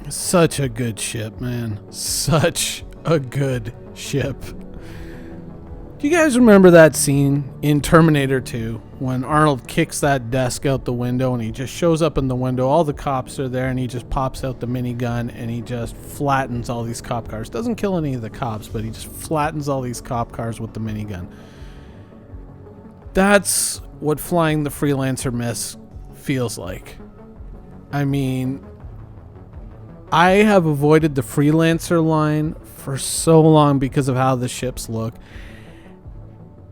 Such a good ship, man. Such a good ship. Do you guys remember that scene in Terminator 2 when Arnold kicks that desk out the window and he just shows up in the window, all the cops are there, and he just pops out the minigun and he just flattens all these cop cars. Doesn't kill any of the cops, but he just flattens all these cop cars with the minigun. That's what flying the Freelancer Miss feels like. I mean, I have avoided the Freelancer line for so long because of how the ships look.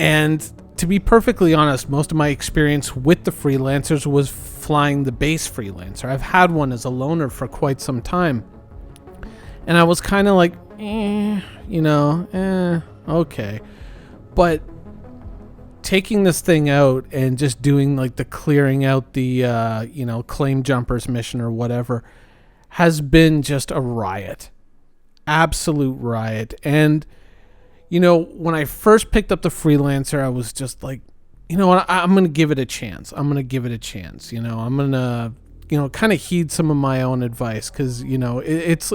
And to be perfectly honest, most of my experience with the Freelancers was flying the base Freelancer. I've had one as a loaner for quite some time. And I was kind of like, okay. But taking this thing out and just doing like the clearing out the, claim jumpers mission or whatever has been just a riot. Absolute riot. And when I first picked up the Freelancer, I was just like, you know what, I'm going to give it a chance. I'm going to, kind of heed some of my own advice because, it's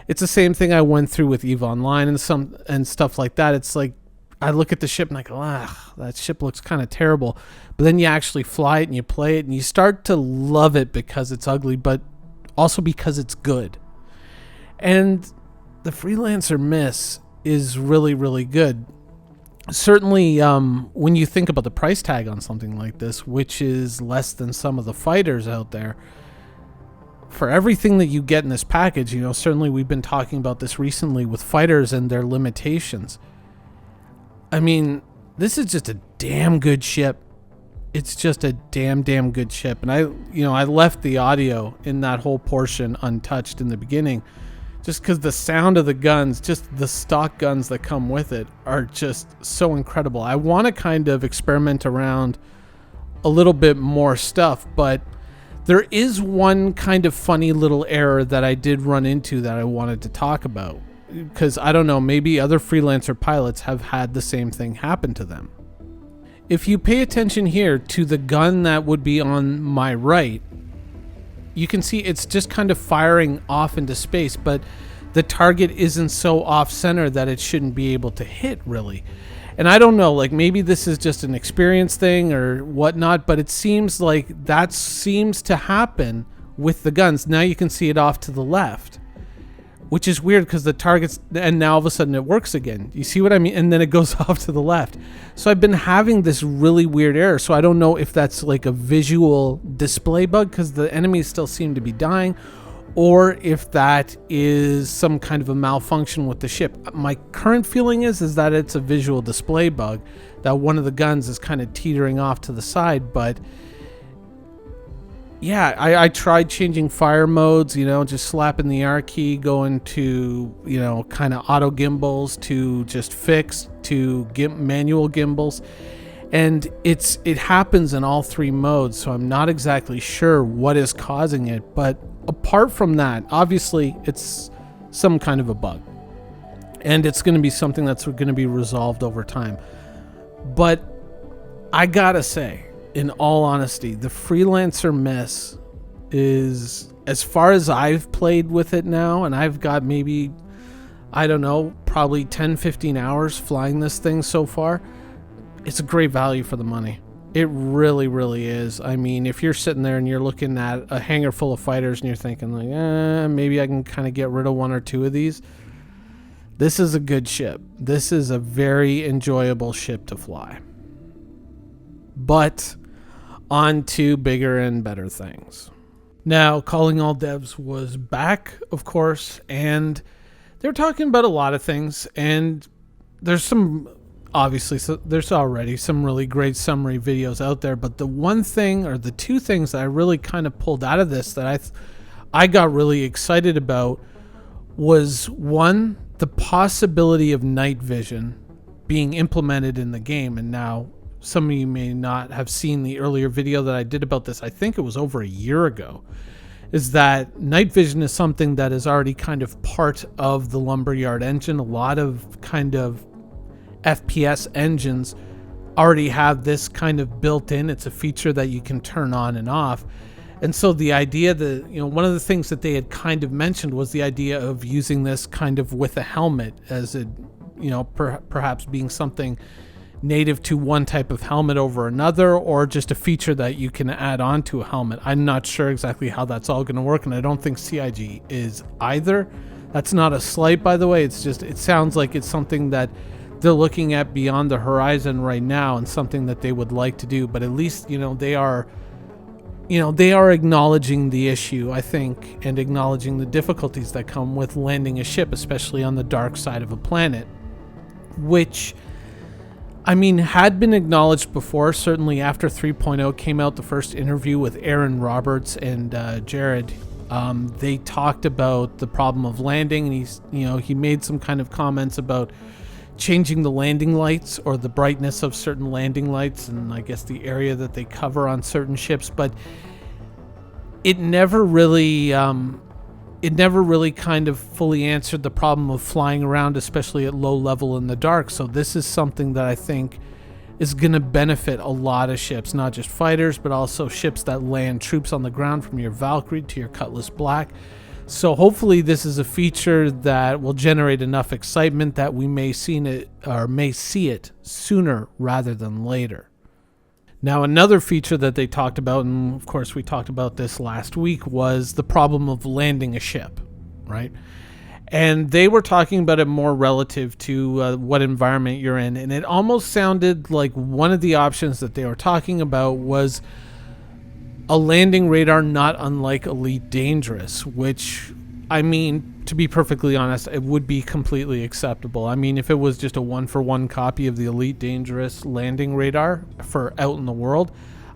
the same thing I went through with EVE Online and stuff like that. It's like, I look at the ship and I go, that ship looks kind of terrible. But then you actually fly it and you play it and you start to love it because it's ugly, but also because it's good. And the Freelancer Miss is really, really good. Certainly, when you think about the price tag on something like this, which is less than some of the fighters out there, for everything that you get in this package, certainly we've been talking about this recently with fighters and their limitations. I mean, this is just a damn good ship. It's just a damn good ship. And I left the audio in that whole portion untouched in the beginning just because the sound of the guns, just the stock guns that come with it are just so incredible. I want to kind of experiment around a little bit more stuff, but there is one kind of funny little error that I did run into that I wanted to talk about. Because I don't know, maybe other Freelancer pilots have had the same thing happen to them. If you pay attention here to the gun that would be on my right, you can see it's just kind of firing off into space, but the target isn't so off center that it shouldn't be able to hit really. And I don't know, like maybe this is just an experience thing or whatnot, but it seems like that seems to happen with the guns. Now you can see it off to the left, which is weird because the target's, and now all of a sudden it works again. You see what I mean? And then it goes off to the left. So I've been having this really weird error. So I don't know if that's like a visual display bug because the enemies still seem to be dying, or if that is some kind of a malfunction with the ship. My current feeling is that it's a visual display bug, that one of the guns is kind of teetering off to the side, but yeah, I tried changing fire modes, just slapping the R key, going to, kind of auto gimbals to just fixed to manual gimbals. And it happens in all three modes, so I'm not exactly sure what is causing it. But apart from that, obviously it's some kind of a bug. And it's going to be something that's going to be resolved over time. But I gotta say, in all honesty, the Freelancer Miss is, as far as I've played with it now, and I've got maybe, I don't know, probably 10-15 hours flying this thing so far, it's a great value for the money. It really, really is. I mean, if you're sitting there and you're looking at a hangar full of fighters and you're thinking like, maybe I can kind of get rid of one or two of these, this is a good ship. This is a very enjoyable ship to fly. But on to bigger and better things. Now, Calling All Devs was back, of course, and they're talking about a lot of things, and there's there's already some really great summary videos out there, but the one thing, or the two things that I really kind of pulled out of this that I got really excited about was, one, the possibility of night vision being implemented in the game. And now some of you may not have seen the earlier video that I did about this. I think it was over a year ago. Is that night vision is something that is already kind of part of the Lumberyard engine. A lot of kind of FPS engines already have this kind of built in. It's a feature that you can turn on and off. And so the idea that, one of the things that they had kind of mentioned was the idea of using this kind of with a helmet as it, perhaps being something native to one type of helmet over another, or just a feature that you can add on to a helmet. I'm not sure exactly how that's all going to work, and I don't think CIG is either. That's not a slight, by the way. It's just, it sounds like it's something that they're looking at beyond the horizon right now, and something that they would like to do. But at least, they are acknowledging the issue, I think, and acknowledging the difficulties that come with landing a ship, especially on the dark side of a planet, which, had been acknowledged before. Certainly after 3.0 came out, the first interview with Aaron Roberts and Jared, they talked about the problem of landing, and he made some kind of comments about changing the landing lights, or the brightness of certain landing lights, and I guess the area that they cover on certain ships, but it never really kind of fully answered the problem of flying around, especially at low level in the dark. So this is something that I think is going to benefit a lot of ships, not just fighters, but also ships that land troops on the ground, from your Valkyrie to your Cutlass Black. So hopefully this is a feature that will generate enough excitement that we may see it sooner rather than later. Now, another feature that they talked about, and of course we talked about this last week, was the problem of landing a ship, right? And they were talking about it more relative to what environment you're in, and it almost sounded like one of the options that they were talking about was a landing radar not unlike Elite Dangerous, which, to be perfectly honest, it would be completely acceptable. If it was just a one-for-one copy of the Elite Dangerous landing radar for out in the world,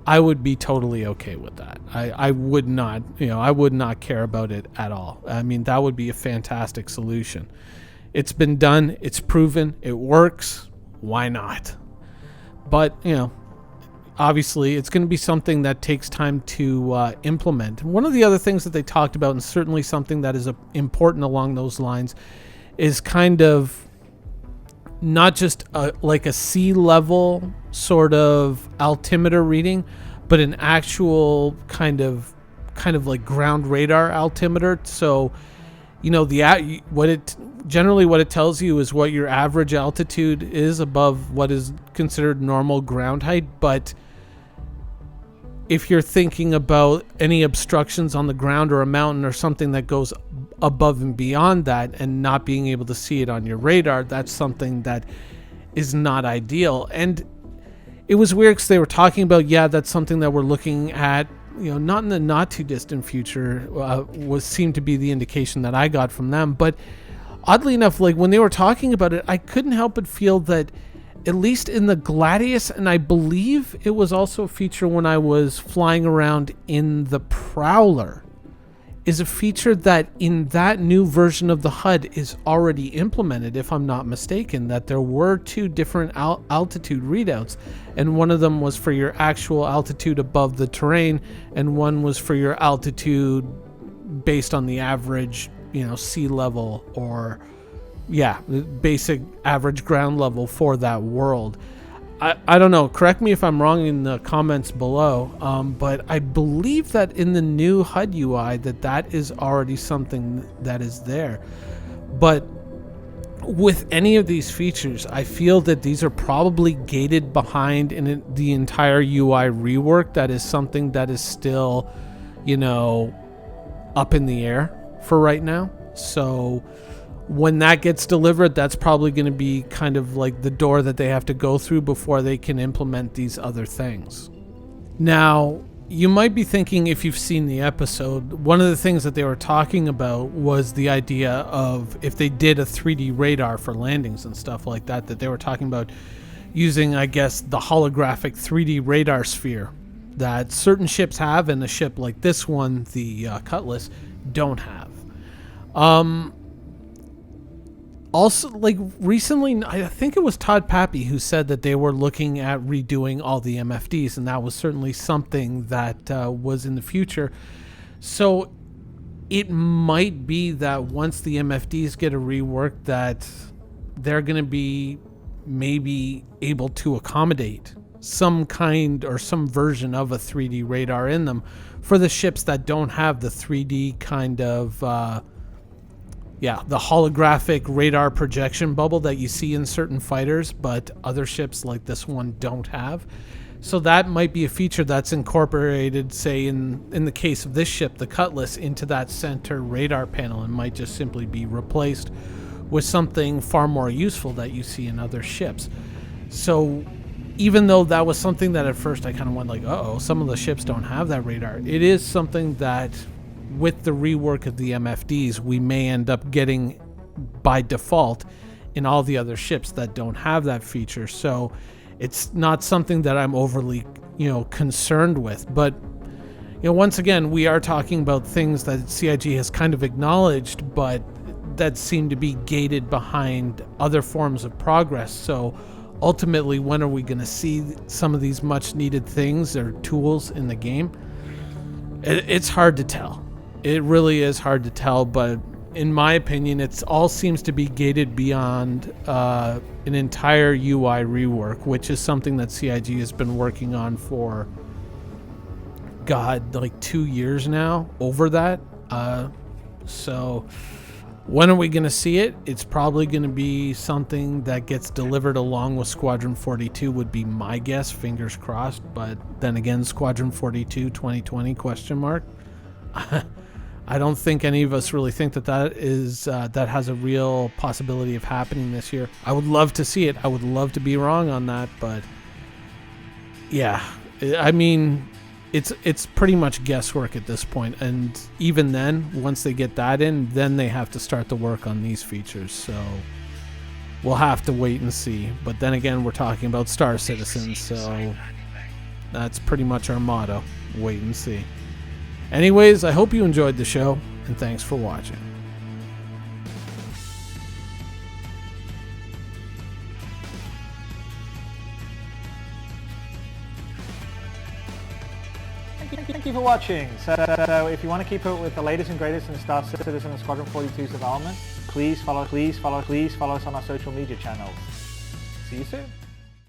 I would be totally okay with that. I would not, I would not care about it at all. That would be a fantastic solution. It's been done. It's proven. It works. Why not? But, obviously, it's going to be something that takes time to implement. One of the other things that they talked about, and certainly something that is important along those lines, is kind of not just like a sea level sort of altimeter reading, but an actual kind of like ground radar altimeter. So, what it tells you is what your average altitude is above what is considered normal ground height. But if you're thinking about any obstructions on the ground or a mountain or something that goes above and beyond that, and not being able to see it on your radar, that's something that is not ideal. And it was weird because they were talking about, that's something that we're looking at, not in the not too distant future, seemed to be the indication that I got from them. But oddly enough, like when they were talking about it, I couldn't help but feel that, at least in the Gladius, and I believe it was also a feature when I was flying around in the Prowler, is a feature that in that new version of the HUD is already implemented, if I'm not mistaken, that there were two different altitude readouts, and one of them was for your actual altitude above the terrain, and one was for your altitude based on the average, sea level, or basic average ground level for that world. I don't know, correct me if I'm wrong in the comments below, but I believe that in the new HUD UI that is already something that is there. But with any of these features, I feel that these are probably gated behind in the entire UI rework. That is something that is still, up in the air for right now. So when that gets delivered, that's probably going to be kind of like the door that they have to go through before they can implement these other things. Now, you might be thinking, if you've seen the episode, one of the things that they were talking about was the idea of if they did a 3D radar for landings and stuff like that, that they were talking about using, I guess, the holographic 3D radar sphere that certain ships have, and a ship like this one, the Cutlass, don't have. Also, like recently, I think it was Todd Pappy who said that they were looking at redoing all the MFDs, and that was certainly something that was in the future. So it might be that once the MFDs get a rework, that they're going to be maybe able to accommodate some kind or some version of a 3D radar in them for the ships that don't have the 3D kind of the holographic radar projection bubble that you see in certain fighters, but other ships like this one don't have. So that might be a feature that's incorporated, say in the case of this ship, the Cutlass, into that center radar panel, and might just simply be replaced with something far more useful that you see in other ships. So even though that was something that at first I kind of went like, uh-oh, some of the ships don't have that radar, it is something that with the rework of the MFDs, we may end up getting by default in all the other ships that don't have that feature. So it's not something that I'm overly, concerned with. But, once again, we are talking about things that CIG has kind of acknowledged, but that seem to be gated behind other forms of progress. So ultimately, when are we going to see some of these much needed things or tools in the game? It's hard to tell. It really is hard to tell, but in my opinion, it all seems to be gated beyond an entire UI rework, which is something that CIG has been working on for, like 2 years now, over that. So when are we going to see it? It's probably going to be something that gets delivered along with Squadron 42 would be my guess, fingers crossed. But then again, Squadron 42 2020 ? I don't think any of us really think that is that has a real possibility of happening this year. I would love to see it. I would love to be wrong on that, but yeah, I mean, it's pretty much guesswork at this point. And even then, once they get that in, then they have to start the work on these features. So we'll have to wait and see. But then again, we're talking about Star Citizen, so that's pretty much our motto: wait and see. Anyways, I hope you enjoyed the show, and thanks for watching. Thank you for watching. So if you want to keep up with the latest and greatest in Star Citizen and Squadron 42's development, please follow us on our social media channels. See you soon.